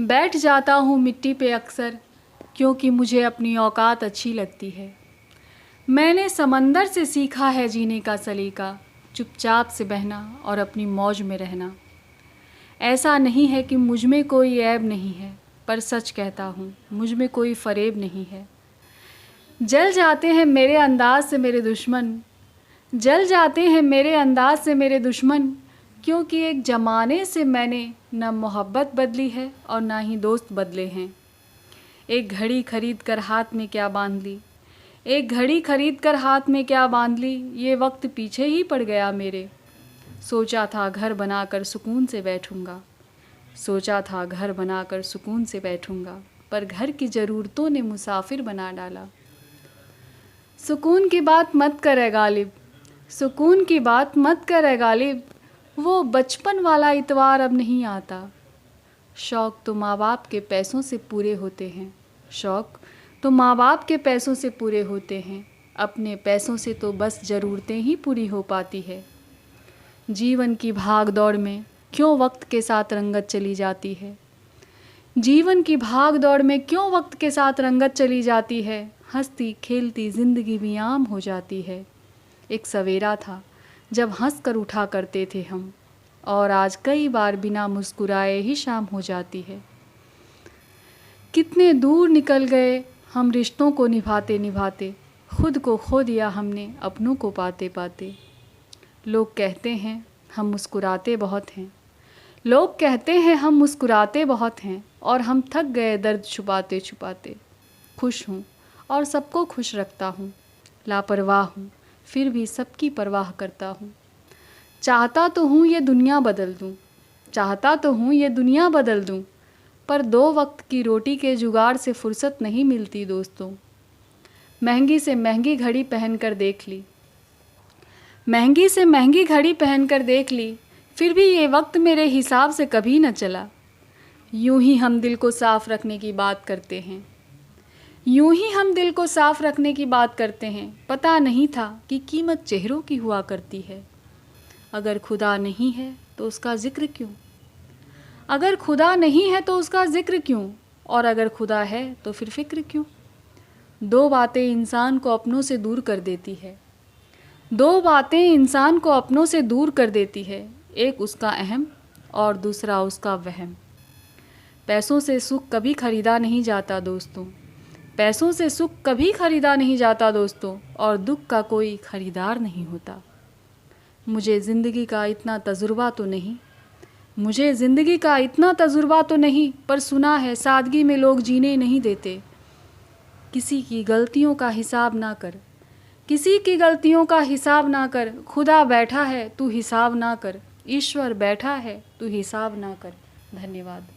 बैठ जाता हूँ मिट्टी पे अक्सर, क्योंकि मुझे अपनी औकात अच्छी लगती है। मैंने समंदर से सीखा है जीने का सलीका, चुपचाप से बहना और अपनी मौज में रहना। ऐसा नहीं है कि मुझ में कोई ऐब नहीं है, पर सच कहता हूँ मुझ में कोई फ़रेब नहीं है। जल जाते हैं मेरे अंदाज से मेरे दुश्मन, जल जाते हैं मेरे अंदाज से मेरे दुश्मन, क्योंकि एक ज़माने से मैंने न मोहब्बत बदली है और ना ही दोस्त बदले हैं। एक घड़ी खरीद कर हाथ में क्या बांध ली, एक घड़ी खरीद कर हाथ में क्या बांध ली, ये वक्त पीछे ही पड़ गया मेरे। सोचा था घर बनाकर सुकून से बैठूंगा, सोचा था घर बनाकर सुकून से बैठूंगा, पर घर की ज़रूरतों ने मुसाफिर बना डाला। सुकून की बात मत करे गालिब, सुकून की बात मत करे गालिब, वो बचपन वाला इतवार अब नहीं आता। शौक़ तो माँ बाप के पैसों से पूरे होते हैं, शौक़ तो माँ बाप के पैसों से पूरे होते हैं, अपने पैसों से तो बस ज़रूरतें ही पूरी हो पाती है। जीवन की भाग दौड़ में क्यों वक्त के साथ रंगत चली जाती है, जीवन की भाग दौड़ में क्यों वक्त के साथ रंगत चली जाती है, हंसती खेलती ज़िंदगी भी आम हो जाती है। एक सवेरा था जब हंस कर उठा करते थे हम, और आज कई बार बिना मुस्कुराए ही शाम हो जाती है। कितने दूर निकल गए हम रिश्तों को निभाते निभाते, खुद को खो दिया हमने अपनों को पाते पाते। लोग कहते हैं हम मुस्कुराते बहुत हैं, लोग कहते हैं हम मुस्कुराते बहुत हैं, और हम थक गए दर्द छुपाते छुपाते। खुश हूँ और सबको खुश रखता हूँ, लापरवाह हूँ फिर भी सबकी परवाह करता हूँ। चाहता तो हूँ ये दुनिया बदल दूँ, चाहता तो हूँ ये दुनिया बदल दूँ, पर दो वक्त की रोटी के जुगाड़ से फुर्सत नहीं मिलती दोस्तों। महंगी से महंगी घड़ी पहन कर देख ली, महंगी से महंगी घड़ी पहन कर देख ली, फिर भी ये वक्त मेरे हिसाब से कभी न चला। यूं ही हम दिल को साफ़ रखने की बात करते हैं, यूं ही हम दिल को साफ़ रखने की बात करते हैं। पता नहीं था कि कीमत चेहरों की हुआ करती है। अगर खुदा नहीं है तो उसका ज़िक्र क्यों, अगर खुदा नहीं है तो उसका ज़िक्र क्यों, और अगर खुदा है तो फिर फ़िक्र क्यों। दो बातें इंसान को अपनों से दूर कर देती है, दो बातें इंसान को अपनों से दूर कर देती है, एक उसका अहम और दूसरा उसका वहम। पैसों से सुख कभी ख़रीदा नहीं जाता दोस्तों, पैसों से सुख कभी ख़रीदा नहीं जाता दोस्तों, और दुख का कोई ख़रीदार नहीं होता। मुझे ज़िंदगी का इतना तजुर्बा तो नहीं, मुझे ज़िंदगी का इतना तजुर्बा तो नहीं, पर सुना है सादगी में लोग जीने नहीं देते। किसी की गलतियों का हिसाब ना कर, किसी की गलतियों का हिसाब ना कर, खुदा बैठा है तू हिसाब ना कर, ईश्वर बैठा है तू हिसाब ना कर। धन्यवाद।